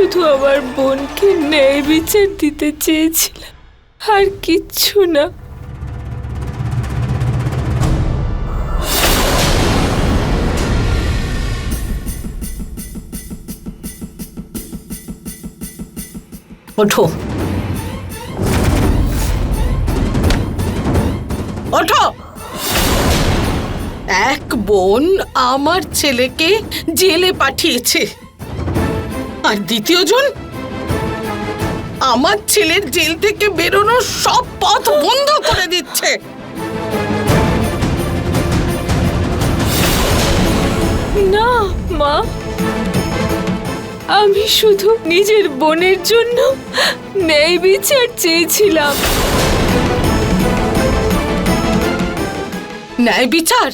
শুধু আমার বোনকে ন্যায় বিচার দিতে চেয়েছিলাম, আর কিচ্ছু না। ওঠো, ওঠো। এক বোন আমার ছেলেকে জেলে পাঠিয়েছে, আর দ্বিতীয় জন আমার ছেলের জেল থেকে বেরোনোর সব পথ বন্ধ করে দিচ্ছে। না মা, আমি শুধু নিজের বোনের জন্য ন্যায় বিচার চেয়েছিলাম। ন্যায় বিচার?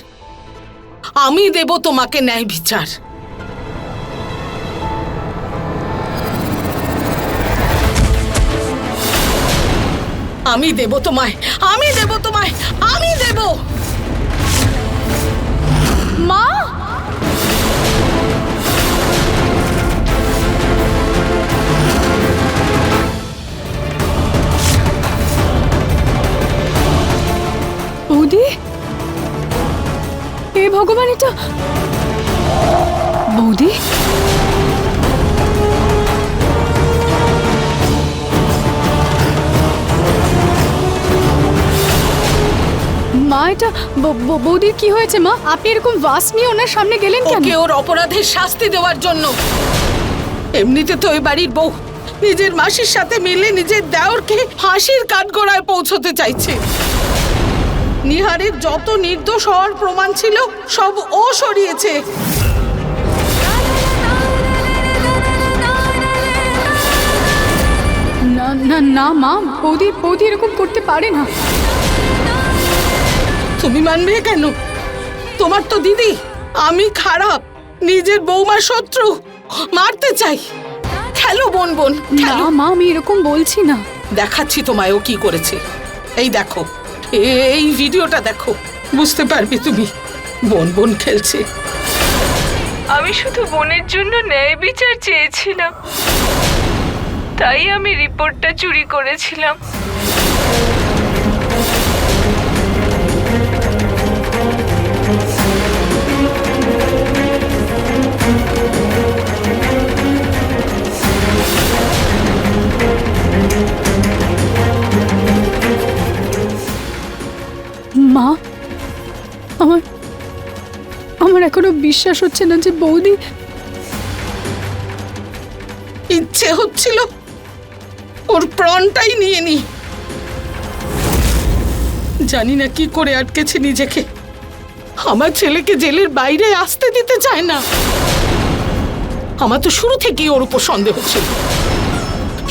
আমি দেব তোমাকে ন্যায় বিচার। আমি দেব তোমায়, আমি দেব তোমায়, আমি দেব। মা, বৌদি, হে ভগবান, এটা বৌদি। মা, এটা বৌদির কি হয়েছে মা? আপনি এরকম বাস নিয়ে ওনার সামনে গেলেন কেন? ওকে ওর অপরাধের শাস্তি দেওয়ার জন্য। এমনিতে তো ওই বাড়ির বউ নিজের মাসির সাথে মিলে নিজের দেওরকে ফাঁসির কাঠগড়ায় পৌঁছতে চাইছে। নিহারের যত নির্দোষ হওয়ার প্রমাণ ছিল সব ও সরিয়েছে। না না না মা, বৌদি এরকম করতে পারে না। তুমি মানবে কেন? তোমার তো দিদি। আমি খারাপ, নিজের বৌমার শত্রু, মারতে চাই। খেলো বোন বোন, না মা, আমি এরকম বলছি না। দেখাচ্ছি তোমায় ও কি করেছে। এই দেখো, এই ভিডিওটা দেখো, বুঝতে পারবে তুমি। বোন বোন খেলছে। আমি শুধু বোনের জন্য ন্যায় বিচার চেয়েছিলাম, তাই আমি রিপোর্টটা চুরি করেছিলাম। মা, আমার এখনো বিশ্বাস হচ্ছে না যে বৌদি। ইচ্ছে হচ্ছিল ওর প্রাণটাই নিয়ে নি। জানি না কি করে আটকেছে নিজেকে। আমার ছেলেকে জেলের বাইরে আসতে দিতে চায় না। আমার তো শুরু থেকেই ওর উপর সন্দেহ ছিল,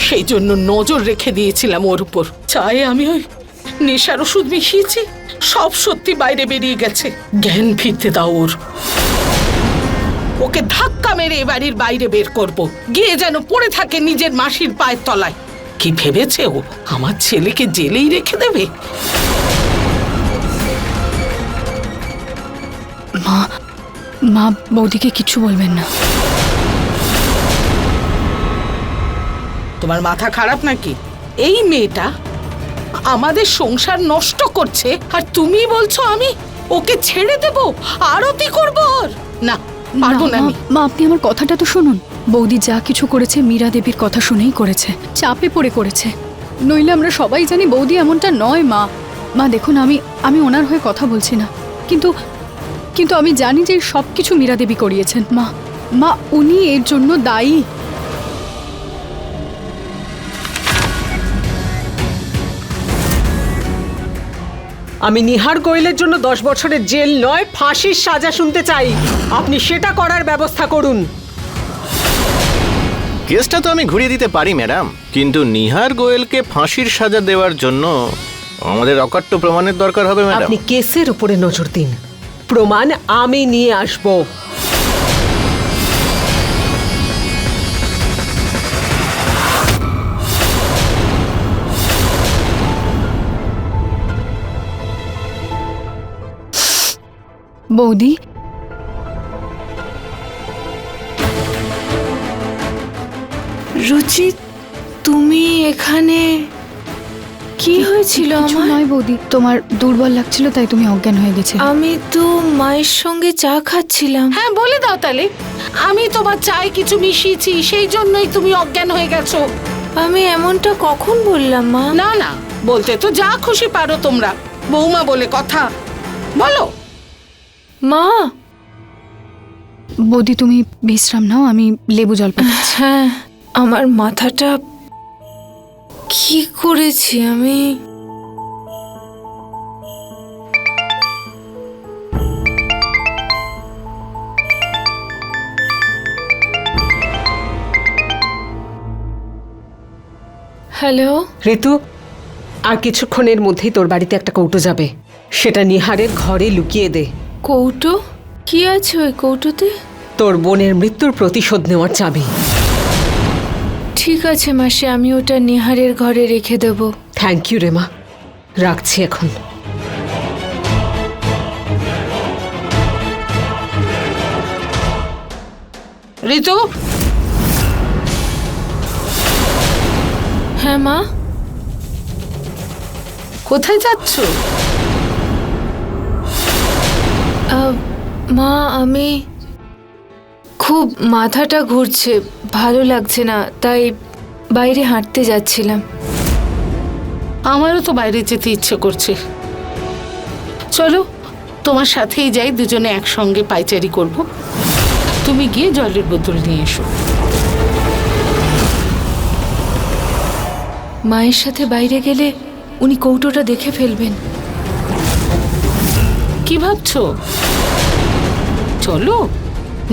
সেই জন্য নজর রেখে দিয়েছিলাম ওর উপর। চাই আমি ওই নেশার ওষুধ মিশিয়েছি, সব সত্যি বাইরে বেরিয়ে গেছে। জ্ঞান ফিরতে দাও ওর। ওকে ধাক্কা মেরে এ বাড়ির বাইরে বের করব, গিয়ে যেন পড়ে থাকে নিজের মাসির পায়ের তলায়। কি ভেবেছে ও আমার ছেলেকে জেলেই রেখে দেবে? মা, বৌদিকে কিছু বলবেন না। তোমার মাথা খারাপ নাকি? এই মেয়েটা আমাদের সংসার নষ্ট করছে, আর তুমি বলছো আমি ওকে ছেড়ে দেব, আরতি করব ওর? না, পারবো না আমি। মা, আপনি আমার কথাটা তো শুনুন। বৌদি যা কিছু করেছে মীরা দেবীর কথা শুনেই করেছে, চাপে পড়ে করেছে। নইলে আমরা সবাই জানি বৌদি এমনটা নয়। মা দেখুন, আমি ওনার হয়ে কথা বলছি না, কিন্তু আমি জানি যে সব কিছু মীরা দেবী করিয়েছেন। মা, উনি এর জন্য দায়ী। আমি নিহার গোয়েলের জন্য 10 বছরের জেল নয়, ফাঁসির সাজা শুনতে চাই। আপনি সেটা করার ব্যবস্থা করুন। কেসটা তো আমি ঘুরিয়ে দিতে পারি ম্যাডাম, কিন্তু নিহার গোয়েলকে ফাঁসির সাজা দেওয়ার জন্য আমাদের অকাট্য প্রমাণের দরকার হবে ম্যাডাম। আপনি কেসের উপরে নজর দিন, প্রমাণ আমি নিয়ে আসব। বৌদি, রুচি, তুমি এখানে কি হয়েছিল কিছু আমার? নয় বৌদি, তোমার দুর্বল লাগছিল তাই তুমি অজ্ঞান হয়ে গেছিলে। আমি তো মায়ের সঙ্গে চা খাচ্ছিলাম। হ্যাঁ, বলে দাও তাহলে। আমি তোমার চায়ে কিছু মিশিয়েছি, সেই জন্যই তুমি অজ্ঞান হয়ে গেছো। আমি এমনটা কখন বললাম মা? না না, বলতে তো যা খুশি পারো তোমরা, বৌমা বলে কথা। বলো। মা। বৌদি তুমি বিশ্রাম নাও, আমি লেবু জল পাঠাচ্ছি। হ্যাঁ, আমার মাথাটা কি করেছি আমি? হ্যালো। ঋতু, আর কিছুক্ষণের মধ্যেই তোর বাড়িতে একটা কৌটো যাবে, সেটা নিহারের ঘরে লুকিয়ে দে। কৌটো? কি আছে ওই কৌটোতে? তোর বোনের মৃত্যুর প্রতিশোধ নেওয়ার চাবি। ঠিক আছে মাসি, আমি ওটা নিহারের ঘরে রেখে দেব। থ্যাংক ইউ রে মা, রাখছি এখন। ঋতু। হ্যাঁ মা। কোথায় যাচ্ছ? মা, আমি খুব মাথাটা ঘুরছে, ভালো লাগছে না, তাই বাইরে হাঁটতে যাচ্ছিলাম। আমারও তো বাইরে যেতে ইচ্ছে করছে। চলো, তোমার সাথেই যাই, দুজনে একসঙ্গে পাইচারি করব। তুমি গিয়ে জলের বোতল নিয়ে এসো। মায়ের সাথে বাইরে গেলে উনি কৌটোটা দেখে ফেলবেন। কি ভাবছো? চলো,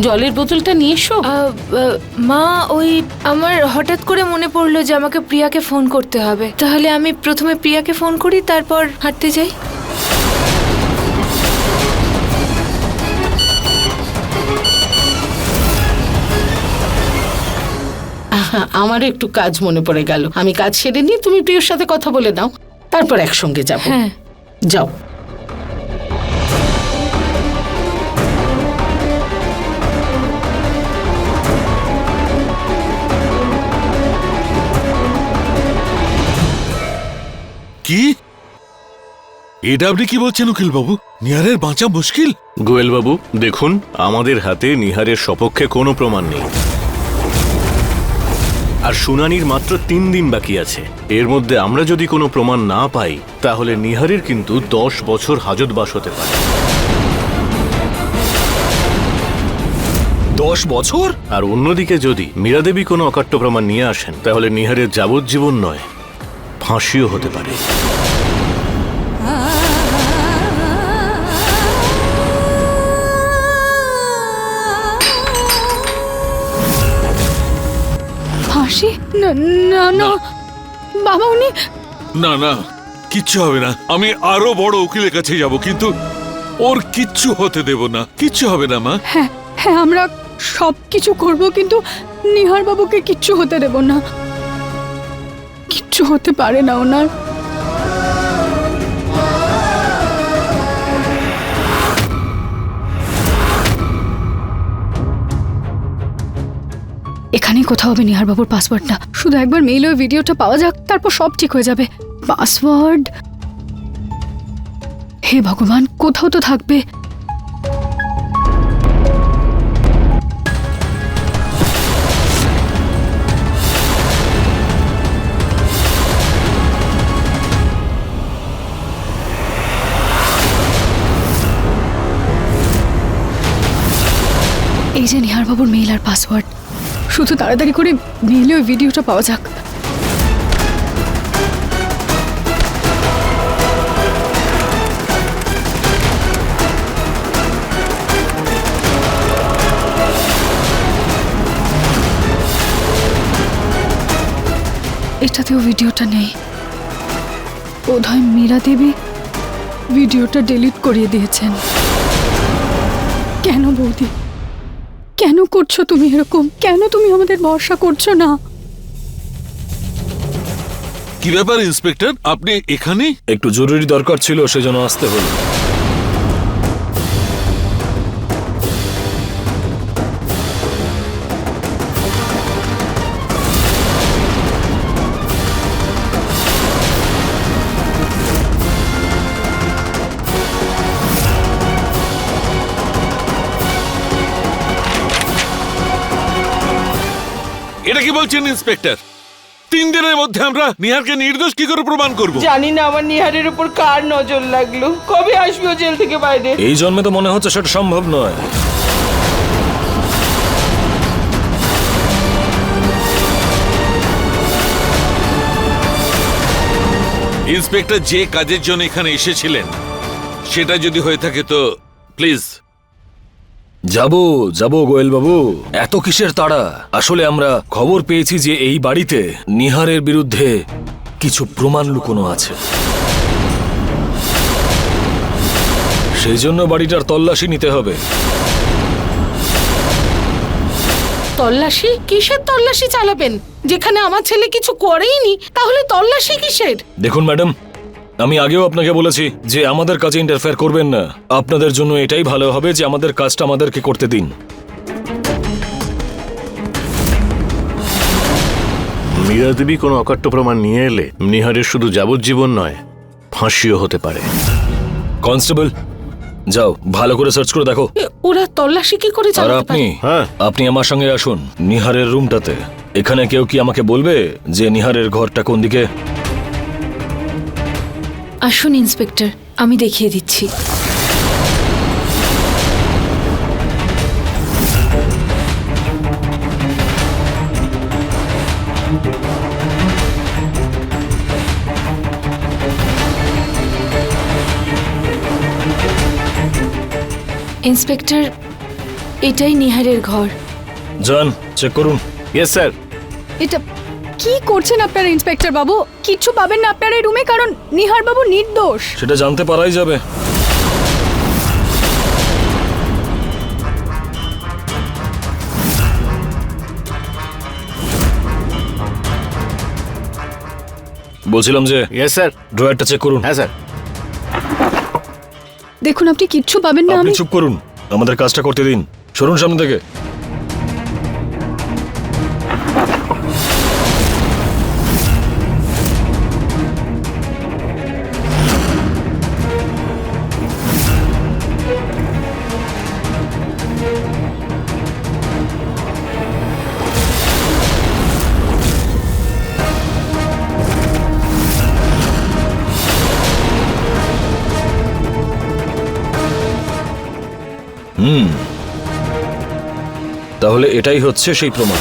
জলের বোতলটা নিয়ে এসো। মা, ওই আমার হঠাৎ করে মনে পড়লো যে আমাকে প্রিয়াকে ফোন করতে হবে। তাহলে আমি প্রথমে প্রিয়াকে ফোন করি, তারপর হাঁটতে যাই। আমারও একটু কাজ মনে পড়ে গেল, আমি কাজ সেরে নিয়ে তুমি প্রিয়র সাথে কথা বলে নাও, তারপর একসঙ্গে যাব। হ্যাঁ। যাও। কি? এটা আপনি কি বলছেন উকিল বাবু? নিহারের বাঁচা মুশকিল। গোয়েল বাবু দেখুন, আমাদের হাতে নিহারের সপক্ষে কোনো প্রমাণ নেই, আর শুনানির মাত্র 3 দিন বাকি আছে। এর মধ্যে আমরা যদি কোনো প্রমাণ না পাই, তাহলে নিহারের কিন্তু 10 বছর হাজতবাস হতে পারে। 10 বছর? আর অন্যদিকে যদি মীরা দেবী কোনো অকাট্য প্রমাণ নিয়ে আসেন, তাহলে নিহারের যাবজ্জীবন নয়, ফাঁসিও হতে পারে। ফাঁসি? না না না বাবা, উনি না না, কিচ্ছু হবে না। আমি আরো বড় উকিলের কাছে যাব, কিন্তু ওর কিচ্ছু হতে দেব না। কিচ্ছু হবে না মা। হ্যাঁ হ্যাঁ, আমরা সব কিছু করব, কিন্তু নিহার বাবুকে কিচ্ছু হতে দেব না। কিচ্ছু হতে পারে না ওনার। এখানেই কোথাও হবে নিহার বাবুর পাসওয়ার্ডটা। শুধু একবার মেইলে ওই ভিডিওটা পাওয়া যাক, তারপর সব ঠিক হয়ে যাবে। পাসওয়ার্ড, হে ভগবান, কোথাও তো থাকবে। এই যে নিহার বাবুর মেইল আর পাসওয়ার্ড, শুধু তাড়াতাড়ি করে মেইলে ওই ভিডিওটা পাওয়া যাক। এটাতেও ভিডিওটা নেই। বোধহয় মীরা দেবী ভিডিওটা ডিলিট করিয়ে দিয়েছেন। কেন বৌদি, কেন করছো তুমি এরকম? কেন তুমি আমাদের ভরসা করছো না? কি ব্যাপার ইন্সপেক্টর, আপনি এখানে? একটু জরুরি দরকার ছিল, সেজন্য আসতে হলো। কি বলছেন ইন্সপেক্টর? 3 দিনের মধ্যে আমরা নিহারকে নির্দোষ কি করে প্রমাণ করব? জানি না আমার নিহারের উপর কার নজর লাগলো, কবে আসবে ও জেল থেকে বাইরে। এই জন্মে তো মনে হচ্ছে সেটা সম্ভব নয়। ইন্সপেক্টর যে কাজের জন্য এখানে এসেছিলেন সেটা যদি হয়ে থাকে তো প্লিজ। যাবো গোয়েল বাবু, এত কিসের তাড়া? আসলে আমরা খবর পেয়েছি যে এই বাড়িতে নিহারের বিরুদ্ধে কিছু প্রমাণ লুকোনো আছে। সেই জন্য বাড়িটার তল্লাশি নিতে হবে। তল্লাশি? কিসের তল্লাশি চালাবেন? যেখানে আমার ছেলে কিছু করেইনি, তাহলে তল্লাশি কিসের? দেখুন ম্যাডাম, আমি আগেও আপনাকে বলেছি যে আমাদের কাজে ইন্টারফেয়ার করবেন না। আপনাদের জন্য এটাই ভালো হবে যে আমাদের কাজটা আমাদেরকে করতে দিন। মীরা দেবী কোনো অকাট্য প্রমাণ নিয়ে এলে নিহারের শুধু যাবজ্জীবন নয়, ফাঁসিও হতে পারে। কনস্টেবল, যাও ভালো করে সার্চ করে দেখো। ওরা তল্লাশি কি করে আর চালাতে আপনি পারে? হ্যাঁ। আপনি আমার সঙ্গে আসুন নিহারের রুমটাতে। এখানে কেউ কি আমাকে বলবে যে নিহারের ঘরটা কোন দিকে? আসুন ইন্সপেক্টর, আমি দেখিয়ে দিচ্ছি। ইন্সপেক্টর, এটাই নিহারের ঘর। যান চেক করুন। Yes sir. এটা কি করছেন আপনারা ইন্সপেক্টর বাবু? কিচ্ছু পাবেন না আপনার এই রুমে, কারণ নিহার বাবু নির্দোষ। সেটা জানতে পারাই যাবে। বলছিলাম যে ইয়েস স্যার। ড্রয়ারটা চেক করুন। হ্যাঁ স্যার। দেখুন আপনি কিচ্ছু পাবেন না। আপনি আমি চুপ করুন, আমাদের কাজটা করতে দিন। সরুন সামনে থেকে। তাহলে এটাই হচ্ছে সেই প্রমাণ।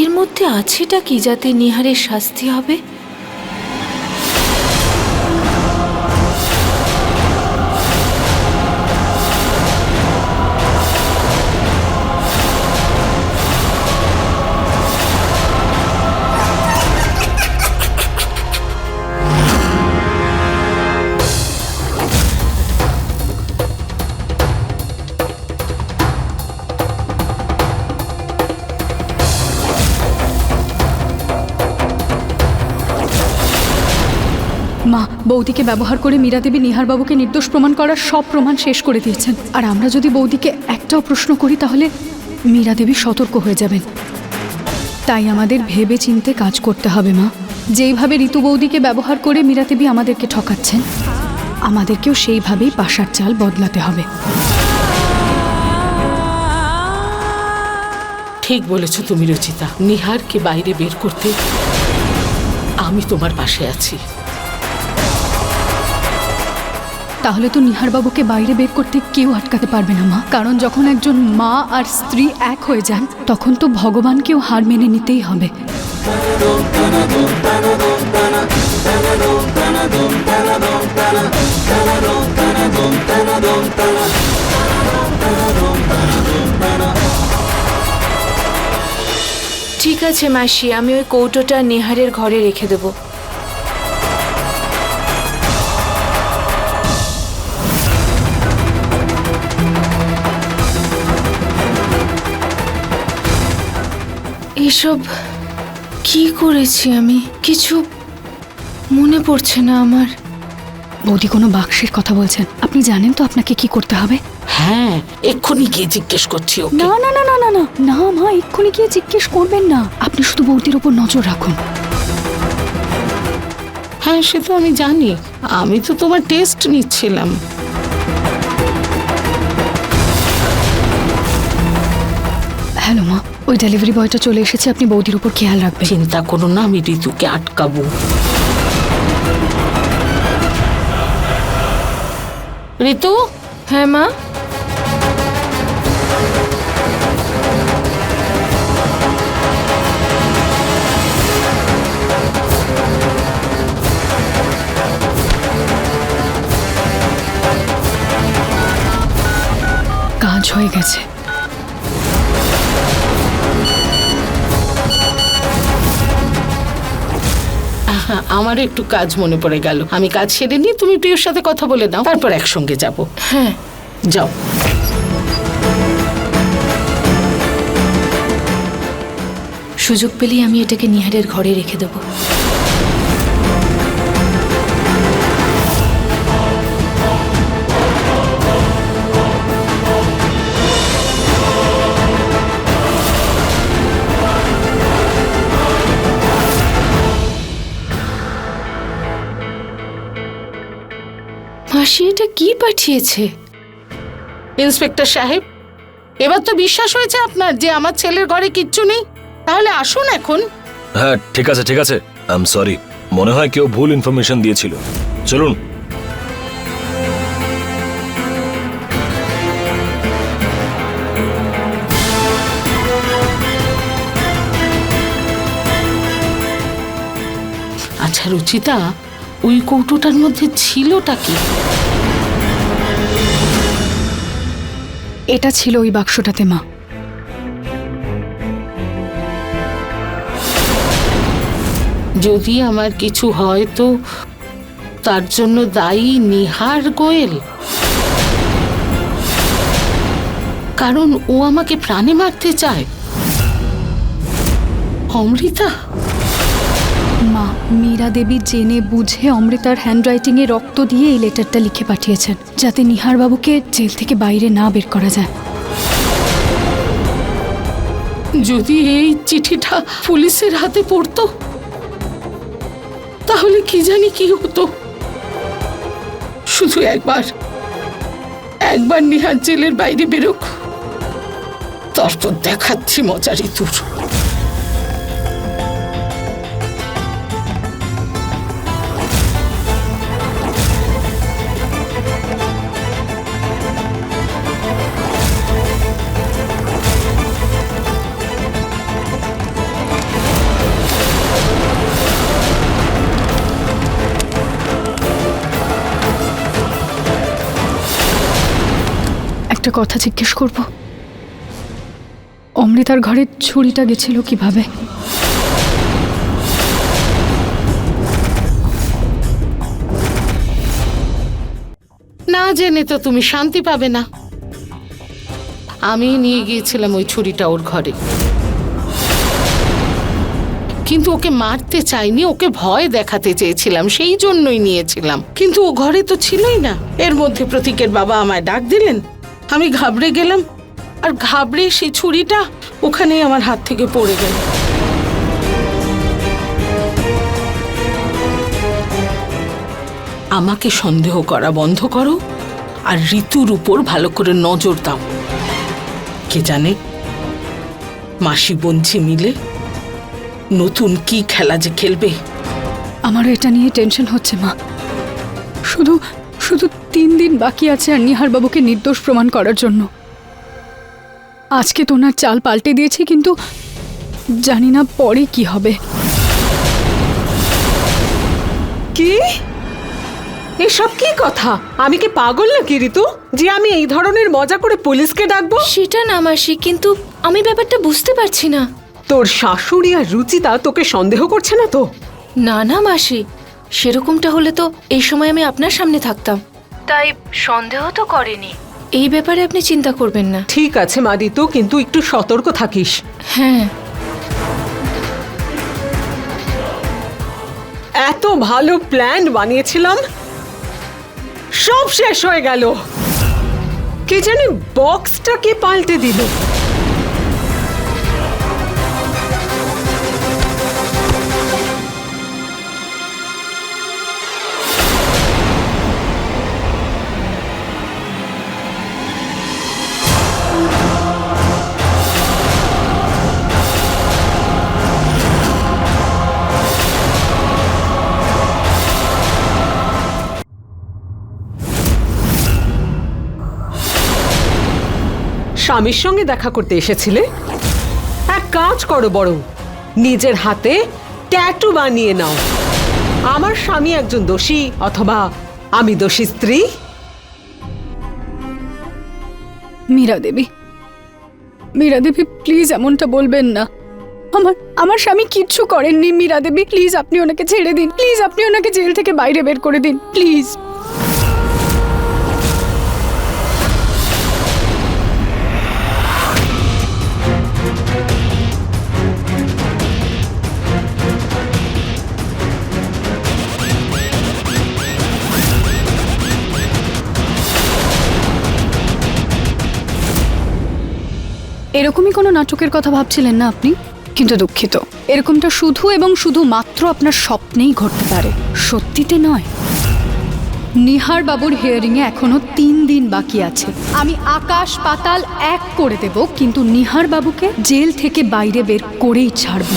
এর মধ্যে আছেটা কি যাতে নিহারের শাস্তি হবে? মা বৌদিকে ব্যবহার করে মীরা দেবী নিহার বাবুকে নির্দোষ প্রমাণ করার সব প্রমাণ শেষ করে দিয়েছেন। আর আমরা যদি বৌদিকে একটাও প্রশ্ন করি তাহলে মীরা দেবী সতর্ক হয়ে যাবেন। তাই আমাদের ভেবে চিন্তে কাজ করতে হবে মা। যেইভাবে ঋতু বৌদিকে ব্যবহার করে মীরা দেবী আমাদেরকে ঠকাচ্ছেন, আমাদেরকেও সেইভাবেই পাশার চাল বদলাতে হবে। ঠিক বলেছো তুমি রচিতা। নিহারকে বাইরে বের করতে আমি তোমার পাশে আছি। তাহলে তো নিহার বাবুকে বাইরে বের করতে কেউ আটকাতে পারবে না মা, কারণ যখন একজন মা আর স্ত্রী এক হয়ে যান তখন তো ভগবানকেও হার মেনে নিতেই হবে। ঠিক আছে মাসি, আমি ওই কৌটোটা নিহারের ঘরে রেখে দেবো। এসব কি করেছি আমি? কিছু মনে পড়ছে না আমার। বৌদি কোনো বাক্সের কথা বলছেন, আপনি জানেন তো আপনাকে কি করতে হবে? হ্যাঁ, এক্ষুনি গিয়ে জিজ্ঞেস করছি ওকে। না না না না না না না মা, এক্ষুনি গিয়ে জিজ্ঞেস করবেন না। আপনি শুধু বৌদির উপর নজর রাখুন। হ্যাঁ, সে তো আমি জানি। আমি তো তোমার টেস্ট নিচ্ছিলাম। হ্যালো মা, ওই ডেলিভারি বয়টা চলে এসেছে, আপনি বৌদির উপর খেয়াল রাখবেন। চিন্তা করো না, আমি ঋতুকে আটকাবো। ঋতু, হ্যাঁ মা। কাজ হয়ে গেছে। হ্যাঁ, আমারও একটু কাজ মনে পড়ে গেল। আমি কাজ সেরে নিয়ে তুমি প্রিয়র সাথে কথা বলে নাও, তারপর একসঙ্গে যাব। হ্যাঁ, যাও। সুযোগ পেলেই আমি এটাকে নিহারের ঘরে রেখে দেবো। মাসি এটা কি পাঠিয়েছে? ইন্সপেক্টর সাহেব, এবার তো বিশ্বাস হয়েছে আপনার যে আমার ছেলের ঘরে কিচ্ছু নেই? তাহলে আসুন এখন। হ্যাঁ ঠিক আছে ঠিক আছে, আই এম সরি, মনে হয় কেউ ভুল ইনফরমেশন দিয়েছিল। চলুন। আচ্ছা রুচিতা, ওই কৌটোটার মধ্যে ছিলটা কি? এটা ছিল ওই বাক্সটাতে মা। যদি আমার কিছু হয় তো তার জন্য দায়ী নিহার গোয়েল, কারণ ও আমাকে প্রাণে মারতে চায়। অমৃতা, মা, মীরা দেবী জেনে বুঝে অমৃতার হ্যান্ডরাইটিংয়ে রক্ত দিয়ে এই লেটারটা লিখে পাঠিয়েছেন, যাতে নিহার বাবুকে জেল থেকে বাইরে না বের করা যায়। যদি এই চিঠিটা পুলিশের হাতে পড়তো তাহলে কি জানি কি হতো। শুধু একবার নিহার জেলের বাইরে বেরোক, তারপর দেখাচ্ছি মজা ঋতুর। একটা কথা জিজ্ঞেস করব, অমৃতার ঘরে ছুরিটা গেছিল কিভাবে? না জেনে তো তুমি শান্তি পাবে না। আমি নিয়ে গিয়েছিলাম ওই ছুরিটা ওর ঘরে, কিন্তু ওকে মারতে চাইনি, ওকে ভয় দেখাতে চেয়েছিলাম, সেই জন্যই নিয়েছিলাম। কিন্তু ও ঘরে তো ছিলই না। এর মধ্যে প্রতীকের বাবা আমায় ডাক দিলেন, আমি ঘাবড়ে গেলাম, আর ঘাবড়ে সেই ছুরিটা ওখানেই আমার হাত থেকে পড়ে গেল। আমাকে সন্দেহ করা বন্ধ করো, আর ঋতুর উপর ভালো করে নজর দাও। কে জানে মাসি বঞ্চি মিলে নতুন কি খেলা যে খেলবে। আমারও এটা নিয়ে টেনশন হচ্ছে মা। শুধু শুধু 3 দিন বাকি আছে আর নিহার বাবুকে নির্দোষ প্রমাণ করার জন্য। আজকে তো ওনার চাল পাল্টে দিয়েছি, কিন্তু জানি না পরে কি হবে। কি এসব কি কথা? আমি কি পাগল নাকি ঋতু, যে আমি এই ধরনের মজা করে পুলিশকে ডাকবো? সেটা না মাসি, কিন্তু আমি ব্যাপারটা বুঝতে পারছি না। তোর শাশুড়ি আর রুচিতা তোকে সন্দেহ করছে না তো? না না মাসি, সেরকমটা হলে তো এই সময় আমি আপনার সামনে থাকতাম, তাই সন্দেহ তো করেনি। এই ব্যাপারে আপনি চিন্তা করবেন না। ঠিক আছে মা ঋতু, কিন্তু একটু সতর্ক থাকিস। হ্যাঁ, এত ভালো প্ল্যান বানিয়েছিলাম, সব শেষ হয়ে গেল। কে জানে বক্সটা কে পাল্টে দিল। স্বামীর সঙ্গে দেখা করতে এসেছিলে? এক কাজ করো বরং, নিজের হাতে ট্যাটু বানিয়ে নাও। আমার স্বামী একজন দোষী অথবা আমি দোষী স্ত্রী। মীরা দেবী, মীরা দেবী প্লিজ এমনটা বলবেন না। আমার স্বামী কিচ্ছু করেননি। মীরা দেবী প্লিজ আপনি ওনাকে ছেড়ে দিন, প্লিজ আপনি ওনাকে জেল থেকে বাইরে বের করে দিন প্লিজ। এরকমই কোনো নাটকের কথা ভাবছিলেন না আপনি? কিন্তু দুঃখিত, এরকমটা শুধু এবং শুধু মাত্র আপনার স্বপ্নেই ঘটতে পারে, সত্যিতে নয়। নিহার বাবুর হিয়ারিং এ এখনো 3 দিন বাকি আছে। আমি আকাশ পাতাল এক করে দেব, কিন্তু নিহার বাবুকে জেল থেকে বাইরে বের করেই ছাড়ব।